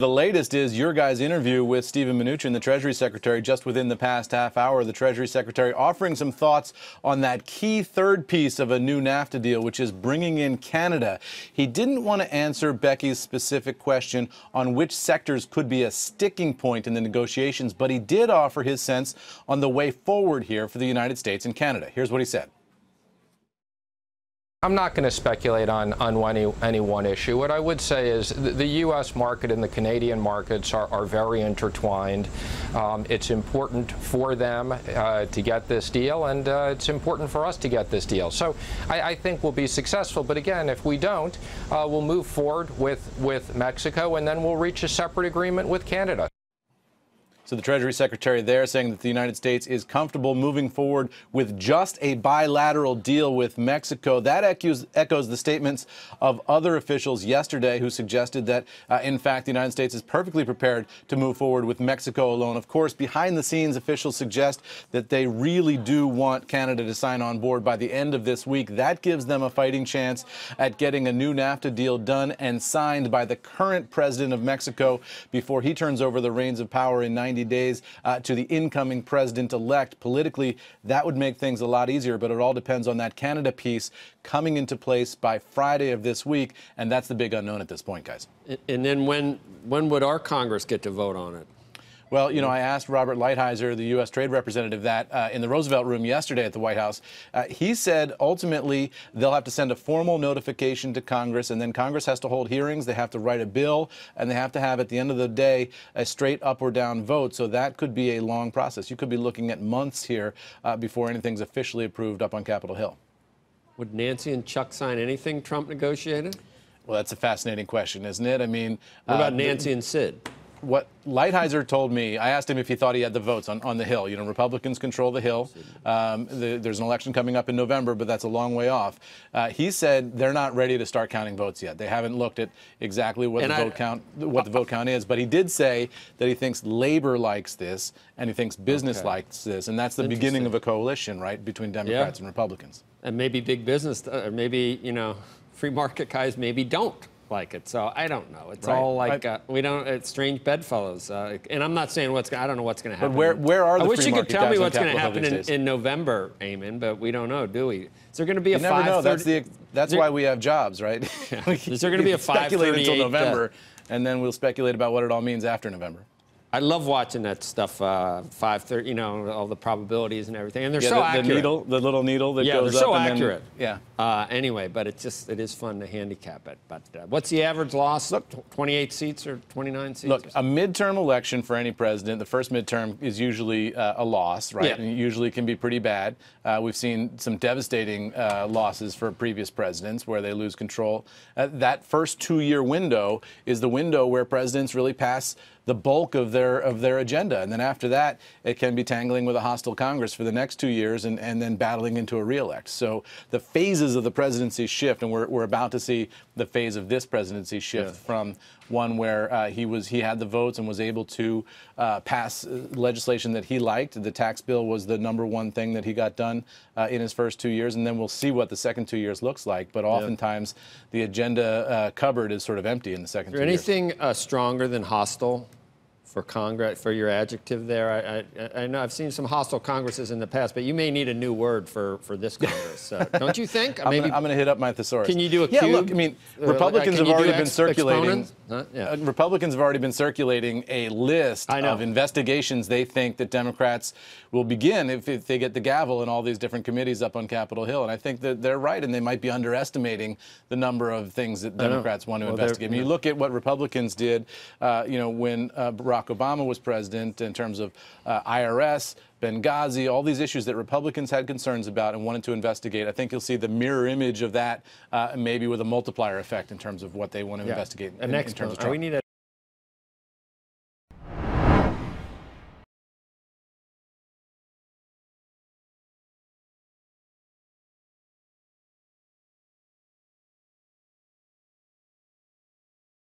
The latest is your guys' interview with Steven Mnuchin, the Treasury Secretary, just within the past half hour. The Treasury Secretary offering some thoughts on that key third piece of a new NAFTA deal, which is bringing in Canada. He didn't want to answer Becky's specific question on which sectors could be a sticking point in the negotiations, but he did offer his sense on the way forward here for the United States and Canada. Here's what he said. I'm not going to speculate on any one issue. What I would say is the U.S. market and the Canadian markets are very intertwined. It's important for them to get this deal, and it's important for us to get this deal. So I think we'll be successful. But again, if we don't, we'll move forward with Mexico, and then we'll reach a separate agreement with Canada. So the Treasury Secretary there saying that the United States is comfortable moving forward with just a bilateral deal with Mexico. That echoes the statements of other officials yesterday who suggested that, in fact, the United States is perfectly prepared to move forward with Mexico alone. Of course, behind the scenes, officials suggest that they really do want Canada to sign on board by the end of this week. That gives them a fighting chance at getting a new NAFTA deal done and signed by the current president of Mexico before he turns over the reins of power in 90 days to the incoming president-elect. Politically, that would make things a lot easier, but it all depends on that Canada piece coming into place by Friday of this week, and that's the big unknown at this point, guys. And then when would our Congress get to vote on it? Well, you know, I asked Robert Lighthizer, the U.S. Trade Representative, that in the Roosevelt Room yesterday at the White House. He said ultimately they'll have to send a formal notification to Congress, and then Congress has to hold hearings. They have to write a bill, and they have to have, at the end of the day, a straight up or down vote. So that could be a long process. You could be looking at months here before anything's officially approved up on Capitol Hill. Would Nancy and Chuck sign anything Trump negotiated? Well, that's a fascinating question, isn't it? I mean, what about Nancy and Sid? What Lighthizer told me, I asked him if he thought he had the votes on the Hill. You know, Republicans control the Hill. There's an election coming up in November, but that's a long way off. He said they're not ready to start counting votes yet. They haven't looked at exactly what the vote count is. But he did say that he thinks labor likes this and he thinks business likes this, and that's the beginning of a coalition, right, between Democrats and Republicans. And maybe big business, or maybe free market guys maybe don't like it. So I don't know. It's all like we don't. It's strange bedfellows. And I'm not saying I don't know what's going to happen. But where are the I wish free you could tell me what's going to happen in in November, Eamon, but we don't know, do we? Is there going to be a 5:30? You never know. That's why we have jobs, right? Yeah. Is there going to be a 5:38? Speculate until November, and then we'll speculate about what it all means after November. I love watching that stuff, 5:30, all the probabilities and everything. And they're so accurate. The little needle that goes up. Yeah, they're so and accurate. Then, yeah. Anyway, but it is fun to handicap it. But what's the average loss? Look, 28 seats or 29 seats? Look, a midterm election for any president, the first midterm is usually a loss, right? Yeah. And it usually can be pretty bad. We've seen some devastating losses for previous presidents where they lose control. That first 2-year window is the window where presidents really pass the bulk of their agenda. And then after that, it can be tangling with a hostile Congress for the next 2 years and then battling into a re-elect. So the phases of the presidency shift, and we're about to see the phase of this presidency shift from one where he had the votes and was able to pass legislation that he liked. The tax bill was the #1 thing that he got done in his first 2 years, and then we'll see what the second 2 years looks like. But oftentimes, the agenda cupboard is sort of empty in the second 2 years. Anything stronger than hostile for Congress, for your adjective there? I know I've seen some hostile Congresses in the past, but you may need a new word for this Congress. Don't you think? I'm going to hit up my thesaurus. Can you do a cube? Yeah, look, I mean, Republicans have already been circulating. Republicans have already been circulating a list of investigations they think that Democrats will begin if they get the gavel in all these different committees up on Capitol Hill. And I think that they're right, and they might be underestimating the number of things that Democrats want to investigate. I mean, you look at what Republicans did, when Barack Obama was president in terms of IRS, Benghazi, all these issues that Republicans had concerns about and wanted to investigate. I think you'll see the mirror image of that, maybe with a multiplier effect in terms of what they want to investigate in terms of Trump.